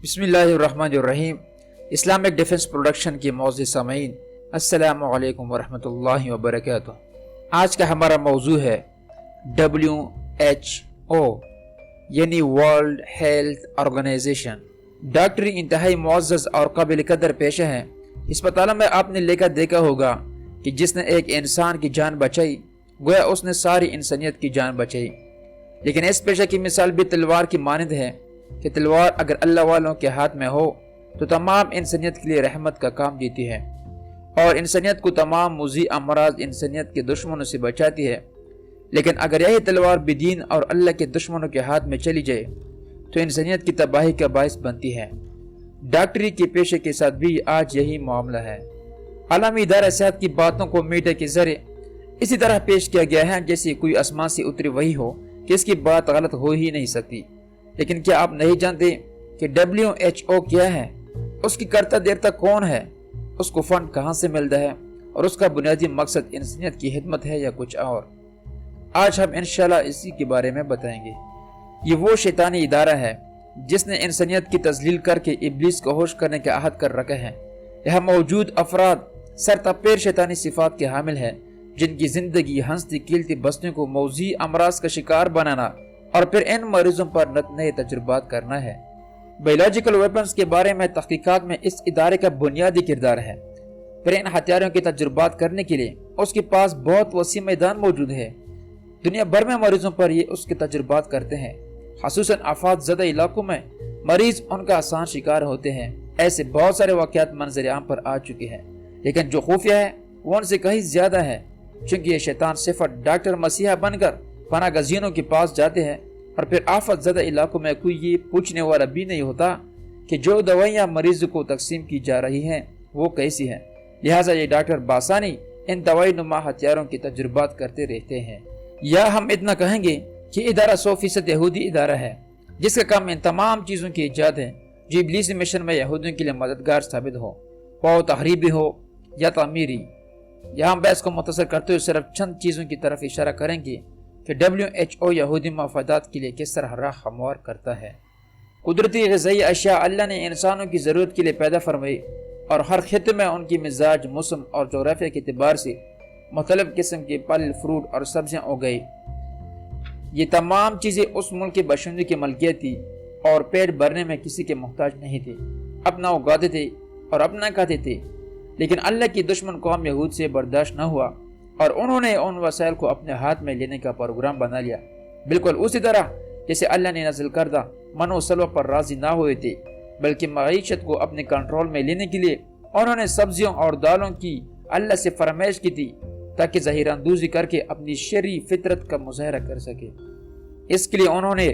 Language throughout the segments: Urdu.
بسم اللہ الرحمن الرحیم۔ اسلامک ڈیفنس پروڈکشن کے معزز سامعین، السلام علیکم ورحمۃ اللہ وبرکاتہ۔ آج کا ہمارا موضوع ہے WHO یعنی ورلڈ ہیلتھ آرگنائزیشن۔ ڈاکٹری انتہائی معزز اور قابل قدر پیشہ ہیں۔ اس مطالعہ میں آپ نے دیکھا ہوگا کہ جس نے ایک انسان کی جان بچائی گویا اس نے ساری انسانیت کی جان بچائی، لیکن اس پیشہ کی مثال بھی تلوار کی مانند ہے کہ تلوار اگر اللہ والوں کے ہاتھ میں ہو تو تمام انسانیت کے لیے رحمت کا کام دیتی ہے اور انسانیت کو تمام مضی امراض انسانیت کے دشمنوں سے بچاتی ہے، لیکن اگر یہی تلوار بدین اور اللہ کے دشمنوں کے ہاتھ میں چلی جائے تو انسانیت کی تباہی کا باعث بنتی ہے۔ ڈاکٹری کے پیشے کے ساتھ بھی آج یہی معاملہ ہے۔ عالمی ادارہ صحت کی باتوں کو میڈیا کے ذریعے اسی طرح پیش کیا گیا ہے جیسے کوئی آسمان سے اتری وہی ہو کہ اس کی بات غلط ہو ہی نہیں سکتی۔ لیکن کیا آپ نہیں جانتے کہ WHO کیا ہے، اس کی کرتا دیرتا کون ہے، اس کو فنڈ کہاں سے ملتا ہے اور اس کا بنیادی مقصد انسانیت کی خدمت ہے یا کچھ اور؟ آج ہم انشاءاللہ اسی کے بارے میں بتائیں گے۔ یہ وہ شیطانی ادارہ ہے جس نے انسانیت کی تذلیل کر کے ابلیس کو ہوش کرنے کا عہد کر رکھا ہے۔ یہاں موجود افراد سرتاپیر شیطانی صفات کے حامل ہیں، جن کی زندگی ہنستی کھیلتی بستیوں کو موذی امراض کا شکار بنانا اور پھر ان مریضوں پر نئے تجربات کرنا ہے۔ بایولوجیکل ویپنز کے بارے میں تحقیقات میں اس ادارے کا بنیادی کردار ہے۔ پھر ان ہتھیاروں کے تجربات کرنے کے لیے اس کے پاس بہت وسیع میدان موجود ہے۔ دنیا بھر میں مریضوں پر یہ اس کے تجربات کرتے ہیں، خصوصاً آفات زدہ علاقوں میں مریض ان کا آسان شکار ہوتے ہیں۔ ایسے بہت سارے واقعات منظر عام پر آ چکے ہیں، لیکن جو خفیہ ہے وہ ان سے کہیں زیادہ ہے، چونکہ یہ شیطان صفت ڈاکٹر مسیحا بن کر پناہ گزینوں کے پاس جاتے ہیں اور پھر آفت زدہ علاقوں میں کوئی یہ پوچھنے والا بھی نہیں ہوتا کہ جو دوائیاں مریض کو تقسیم کی جا رہی ہیں وہ کیسی ہیں، لہٰذا یہ ڈاکٹر بآسانی ان دوائی نما ہتھیاروں کے تجربات کرتے رہتے ہیں۔ یا ہم اتنا کہیں گے کہ ادارہ 100% یہودی ادارہ ہے، جس کا کام ان تمام چیزوں کی ایجاد ہے جو ابلیسی مشن میں یہودیوں کے لیے مددگار ثابت ہو، وہ تخریبی ہو یا تعمیری۔ یہاں بحث کو مختصر کرتے ہوئے صرف چند چیزوں کی طرف اشارہ کریں گے کہ WHO یہودی مفادات کے لیے کس طرح راہ ہموار کرتا ہے۔ قدرتی غذائی اشیاء اللہ نے انسانوں کی ضرورت کے لیے پیدا فرمائی اور ہر خطے میں ان کی مزاج، موسم اور جغرافیہ کے اعتبار سے مختلف قسم کے پھل، فروٹ اور سبزیاں اگائی۔ یہ تمام چیزیں اس ملک کے باشندوں کی ملکیت تھی اور پیٹ بھرنے میں کسی کے محتاج نہیں تھے، اپنا اگاتے تھے اور اپنا کھاتے تھے۔ لیکن اللہ کی دشمن قوم یہود سے برداشت نہ ہوا اور انہوں نے ان وسائل کو اپنے ہاتھ میں لینے کا پروگرام بنا لیا، بالکل اسی طرح جیسے اللہ نے نازل کردہ من و سلوہ پر راضی نہ ہوئے تھے، بلکہ معیشت کو اپنے کنٹرول میں لینے کے لیے انہوں نے سبزیوں اور دالوں کی اللہ سے فرمائش کی تھی تاکہ ظاہر اندوزی کر کے اپنی شرعی فطرت کا مظاہرہ کر سکے۔ اس کے لیے انہوں نے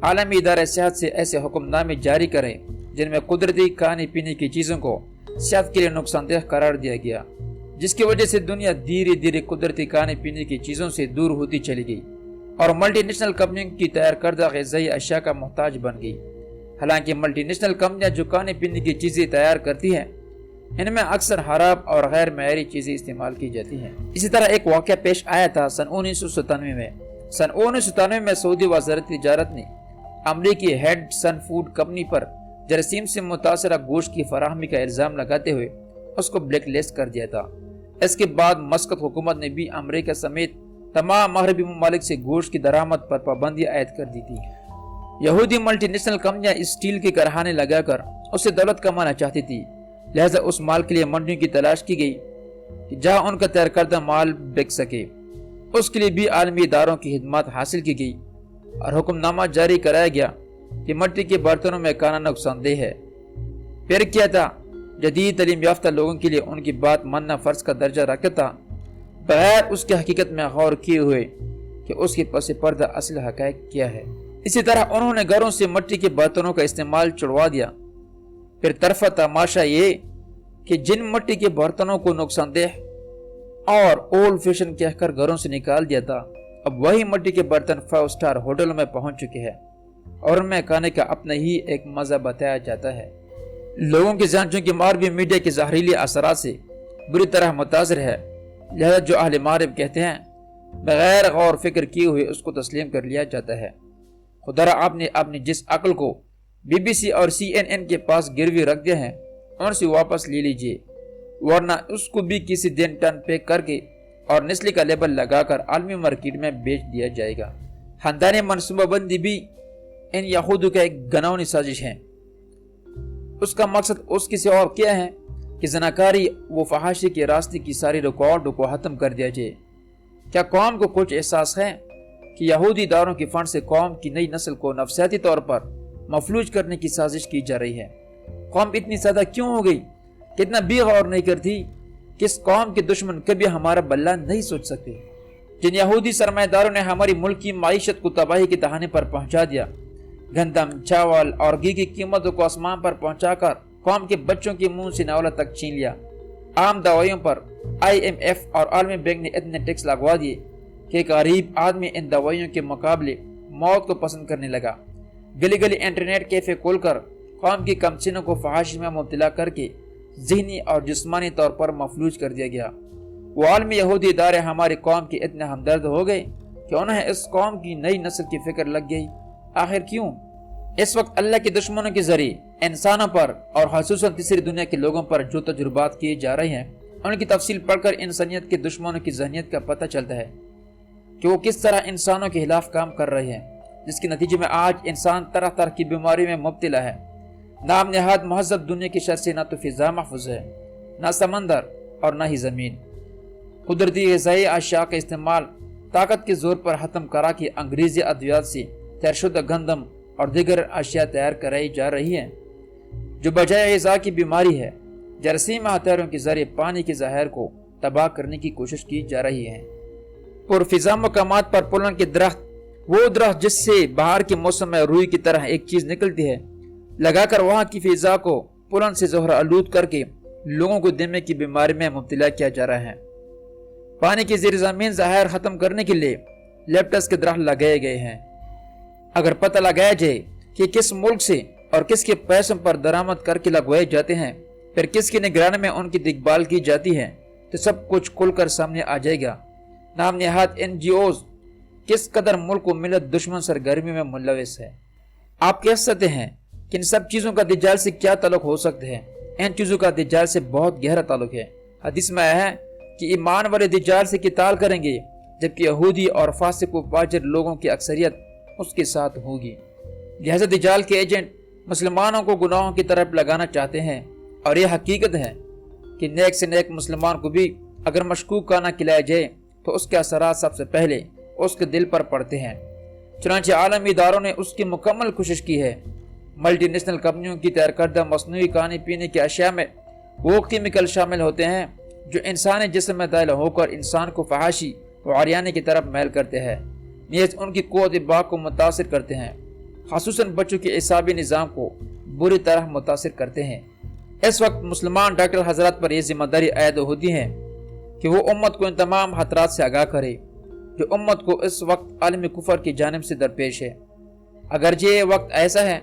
عالمی ادارہ صحت سے ایسے حکم نامے جاری کرے جن میں قدرتی کھانے پینے کی چیزوں کو صحت کے لیے نقصان دہ قرار دیا گیا، جس کی وجہ سے دنیا دھیرے دھیرے قدرتی کھانے پینے کی چیزوں سے دور ہوتی چلی گئی اور ملٹی نیشنل کمپنیوں کی تیار کردہ غذائی اشیاء کا محتاج بن گئی۔ حالانکہ ملٹی نیشنل کمپنیاں جو کھانے پینے کی چیزیں تیار کرتی ہیں ان میں اکثر خراب اور غیر معیاری چیزیں استعمال کی جاتی ہیں۔ اسی طرح ایک واقعہ پیش آیا تھا سن 1997 میں۔ سن 1997 میں سعودی وزارت تجارت نے امریکی ہیڈ سن فوڈ کمپنی پر جراثیم سے متاثرہ گوشت کی فراہمی کا الزام لگاتے ہوئے اس کو بلیک لسٹ کر دیا تھا۔ اس کے بعد مسقط حکومت نے بھی امریکہ سمیت تمام مغربی ممالک سے گوشت کی درآمد پر پابندی عائد کر دی تھی۔ یہودی ملٹی نیشنل کمپنیاں اسٹیل کے کارخانے لگا کر اس سے دولت کمانا چاہتی تھی، لہذا اس مال کے لیے منڈیوں کی تلاش کی گئی کہ جہاں ان کا تیار کردہ مال بک سکے۔ اس کے لیے بھی عالمی اداروں کی خدمات حاصل کی گئی اور حکم نامہ جاری کرایا گیا کہ مٹی کے برتنوں میں کھانا نقصان دہ ہے۔ پھر کیا تھا، جدید تعلیم یافتہ لوگوں کے لیے ان کی بات ماننا فرض کا درجہ رکھتا تھا، بغیر اس کی حقیقت میں غور کیے ہوئے کہ اس کے پس پردہ اصل حقائق کیا ہے۔ اسی طرح انہوں نے گھروں سے مٹی کے برتنوں کا استعمال چھڑوا دیا۔ پھر طرفہ تماشا یہ کہ جن مٹی کے برتنوں کو نقصان دہ اور اولڈ فیشن کہہ کر گھروں سے نکال دیا تھا، اب وہی مٹی کے برتن 5 سٹار ہوٹلوں میں پہنچ چکے ہیں اور ان میں کھانے کا اپنا ہی ایک مزہ بتایا جاتا ہے۔ لوگوں کے ذہن چونکہ مغربی میڈیا کے زہریلی اثرات سے بری طرح متاثر ہے، لہذا جو اہل مغرب کہتے ہیں بغیر غور فکر کیے ہوئے اس کو تسلیم کر لیا جاتا ہے۔ خدا را آپ نے جس عقل کو BBC اور CNN کے پاس گروی رکھ دیا ہے، ان سے واپس لے لیجئے، ورنہ اس کو بھی کسی دن ٹن پیک کر کے اور نسلی کا لیبل لگا کر عالمی مارکیٹ میں بیچ دیا جائے گا۔ خاندانی منصوبہ بندی بھی ان یہودوں کا ایک گھناؤنی سازش ہے۔ اس کا مقصد اس کسی اور کیا ہے کہ زناکاری و فحاشی کے راستے کی ساری رکاوٹوں کو ختم کر دیا جائے۔ کیا قوم کو کچھ احساس ہے کہ یہودی اداروں کے فنڈ سے قوم کی نئی نسل کو نفسیاتی طور پر مفلوج کرنے کی سازش کی جا رہی ہے؟ قوم اتنی زیادہ کیوں ہو گئی؟ کتنا بھی غور نہیں کرتی کہ اس قوم کے دشمن کبھی ہمارا بھلا نہیں سوچ سکتے۔ جن یہودی سرمایہ داروں نے ہماری ملک کی معیشت کو تباہی کے دہانے پر پہنچا دیا، گندم، چاول اور گھی کی قیمتوں کو آسمان پر پہنچا کر قوم کے بچوں کے منہ سے ناولہ تک چھین لیا، عام دوائیوں پر IMF اور عالمی بینک نے اتنے ٹیکس لگوا دیے کہ ایک غریب آدمی ان دوائیوں کے مقابلے موت کو پسند کرنے لگا۔ گلی گلی انٹرنیٹ کیفے کھول کر قوم کی کمسنوں کو فحاشی میں مبتلا کر کے ذہنی اور جسمانی طور پر مفلوج کر دیا گیا۔ وہ عالمی یہودی ادارے ہماری قوم کے اتنے ہمدرد ہو گئے کہ انہیں اس قوم کی نئی نسل کی فکر لگ گئی۔ آخر کیوں؟ اس وقت اللہ کے دشمنوں کے ذریعے انسانوں پر اور خصوصاً تیسری دنیا کے لوگوں پر جو تجربات کیے جا رہے ہیں، ان کی تفصیل پڑھ کر انسانیت کے دشمنوں کی ذہنیت کا پتہ چلتا ہے کہ وہ کس طرح انسانوں کے خلاف کام کر رہے ہیں، جس کے نتیجے میں آج انسان طرح طرح کی بیماری میں مبتلا ہے۔ نام نہاد مہذب دنیا کی شر سے نہ تو فضا محفوظ ہے، نہ سمندر اور نہ ہی زمین۔ قدرتی غذائی اشیاء کا استعمال طاقت کے زور پر ختم کرا کے انگریزی ادویات سے تیار شدہ گندم اور دیگر اشیاء تیار کرائی جا رہی ہیں، جو بجائے غذا کی بیماری ہے۔ جراثیم ہتھیاروں کے ذریعے پانی کے ذخائر کو تباہ کرنے کی کوشش کی جا رہی ہے۔ پرفضا مقامات پر پلن کے درخت، وہ درخت جس سے بہار کے موسم میں روئی کی طرح ایک چیز نکلتی ہے، لگا کر وہاں کی فضا کو پلن سے زہر آلود کر کے لوگوں کو دمے کی بیماری میں مبتلا کیا جا رہا ہے۔ پانی کے زیر زمین ذخائر ختم کرنے کے لیے لیپٹس کے درخت لگائے گئے ہیں۔ اگر پتہ لگایا جائے کہ کس ملک سے اور کس کے پیسوں پر درآمد کر کے لگوائے جاتے ہیں، پھر کس کی نگرانی میں ان کی دیکھ بھال کی جاتی ہے، تو سب کچھ کھل کر سامنے آ جائے گا۔ نام نہاد NGOs کس قدر ملک و ملت دشمن سرگرمی میں ملوث ہے۔ آپ کہہ سکتے ہیں کہ ان سب چیزوں کا دجال سے کیا تعلق ہو سکتا ہے؟ ان چیزوں کا دجال سے بہت گہرا تعلق ہے۔ حدیث میں آیا ہے کہ ایمان والے دجال سے قتال کریں گے، جبکہ یہودی اور فاسق و فاجر لوگوں کی اکثریت اس کے ساتھ ہوگی۔ لہذا دجال کے ایجنٹ مسلمانوں کو گناہوں کی طرف لگانا چاہتے ہیں، اور یہ حقیقت ہے کہ نیک سے نیک مسلمان کو بھی اگر مشکوک کھانا کھلایا جائے تو اس کے اثرات سب سے پہلے اس کے دل پر پڑتے ہیں۔ چنانچہ عالمی اداروں نے اس کی مکمل کوشش کی ہے۔ ملٹی نیشنل کمپنیوں کی تیار کردہ مصنوعی کھانے پینے کی اشیاء میں وہ کیمیکل شامل ہوتے ہیں جو انسانی جسم میں داخل ہو کر انسان کو فحاشی و عریانی کی طرف میل کرتے ہیں، نیز ان کی قوت باق کو متاثر کرتے ہیں، خصوصاً بچوں کے اعصابی نظام کو بری طرح متاثر کرتے ہیں۔ اس وقت مسلمان ڈاکٹر حضرات پر یہ ذمہ داری عائد ہوتی ہے کہ وہ امت کو ان تمام خطرات سے آگاہ کرے جو امت کو اس وقت عالمی کفر کی جانب سے درپیش ہے۔ اگرچہ یہ وقت ایسا ہے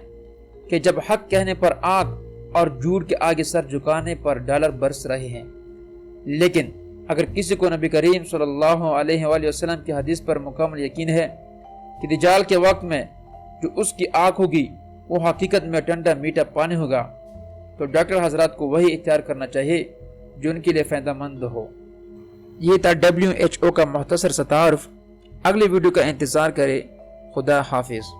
کہ جب حق کہنے پر آنکھ اور جھوٹ کے آگے سر جھکانے پر ڈالر برس رہے ہیں، لیکن اگر کسی کو نبی کریم صلی اللہ علیہ وآلہ وسلم کی حدیث پر مکمل یقین ہے کہ دجال کے وقت میں جو اس کی آنکھ ہوگی وہ حقیقت میں ٹھنڈا میٹھا پانی ہوگا، تو ڈاکٹر حضرات کو وہی اختیار کرنا چاہیے جو ان کے لیے فائدہ مند ہو۔ یہ تھا WHO کا مختصر سا تعارف۔ اگلی ویڈیو کا انتظار کرے۔ خدا حافظ۔